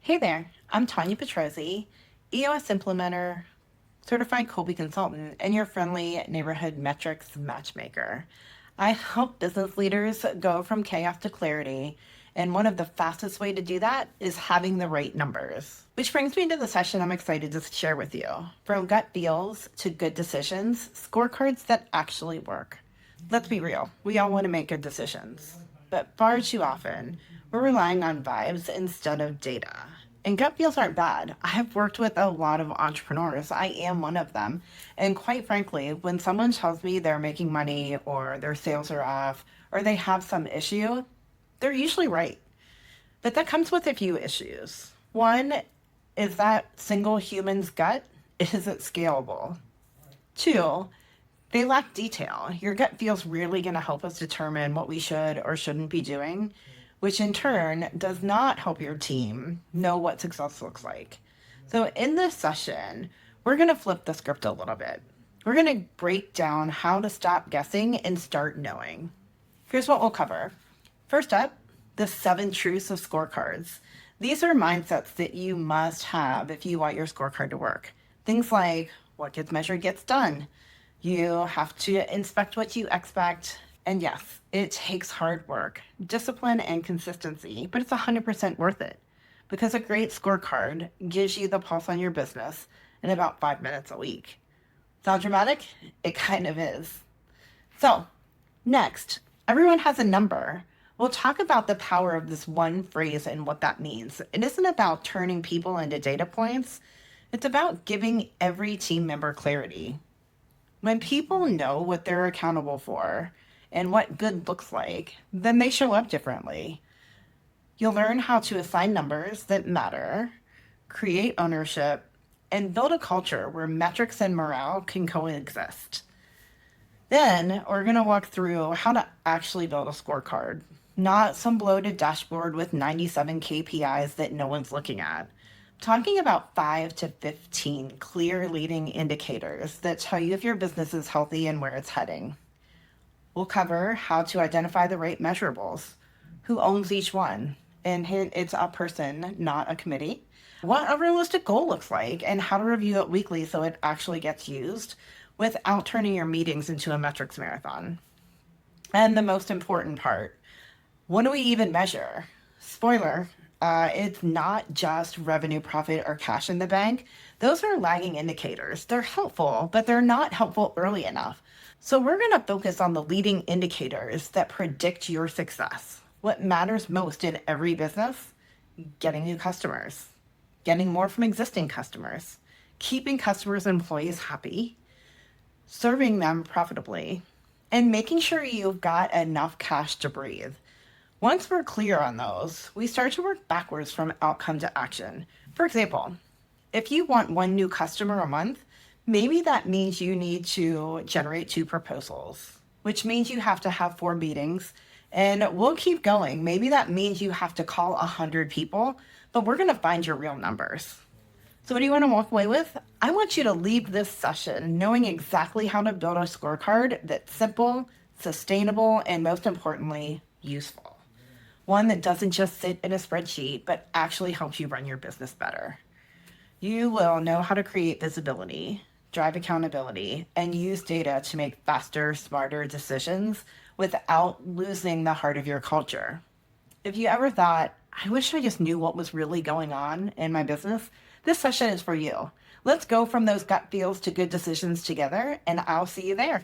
Hey there, I'm Tanya Petrozzi, EOS Implementer, Certified Colby Consultant, and your friendly neighborhood metrics matchmaker. I help business leaders go from chaos to clarity, and one of the fastest way to do that is having the right numbers. Which brings me to the session I'm excited to share with you. From gut feels to good decisions, scorecards that actually work. Let's be real, we all want to make good decisions, but far too often, we're relying on vibes instead of data. And gut feels aren't bad. I have worked with a lot of entrepreneurs. I am one of them. And quite frankly, when someone tells me they're making money or their sales are off or they have some issue, they're usually right. But that comes with a few issues. One is that single human's gut, is it scalable? Two, they lack detail. Your gut feels really going to help us determine what we should or shouldn't be doing, which in turn does not help your team know what success looks like. So, in this session, we're going to flip the script a little bit. We're going to break down how to stop guessing and start knowing. Here's what we'll cover. First up, the 7 truths of scorecards. These are mindsets that you must have if you want your scorecard to work. Things like what gets measured gets done. You have to inspect what you expect. And yes, it takes hard work, discipline, and consistency, but it's 100% worth it because a great scorecard gives you the pulse on your business in about 5 minutes a week. Sound dramatic? It kind of is. So, next, everyone has a number. We'll talk about the power of this one phrase and what that means. It isn't about turning people into data points, it's about giving every team member clarity. When people know what they're accountable for and what good looks like, then they show up differently. You'll learn how to assign numbers that matter, create ownership, and build a culture where metrics and morale can coexist. Then we're going to walk through how to actually build a scorecard, not some bloated dashboard with 97 KPIs that no one's looking at. Talking about 5 to 15 clear leading indicators that tell you if your business is healthy and where it's heading. We'll cover how to identify the right measurables, who owns each one, and it's a person, not a committee, what a realistic goal looks like, and how to review it weekly so it actually gets used without turning your meetings into a metrics marathon. And the most important part, what do we even measure? Spoiler, it's not just revenue, profit, or cash in the bank. Those are lagging indicators. They're helpful, but they're not helpful early enough. So we're going to focus on the leading indicators that predict your success. What matters most in every business? Getting new customers, getting more from existing customers, keeping customers and employees happy, serving them profitably, and making sure you've got enough cash to breathe. Once we're clear on those, we start to work backwards from outcome to action. For example, if you want 1 new customer a month, maybe that means you need to generate 2 proposals, which means you have to have 4 meetings, and we'll keep going. Maybe that means you have to call 100 people, but we're going to find your real numbers. So what do you want to walk away with? I want you to leave this session knowing exactly how to build a scorecard that's simple, sustainable, and most importantly, useful. One that doesn't just sit in a spreadsheet, but actually helps you run your business better. You will know how to create visibility, drive accountability, and use data to make faster, smarter decisions without losing the heart of your culture. If you ever thought, I wish I just knew what was really going on in my business, this session is for you. Let's go from those gut feels to good decisions together, and I'll see you there.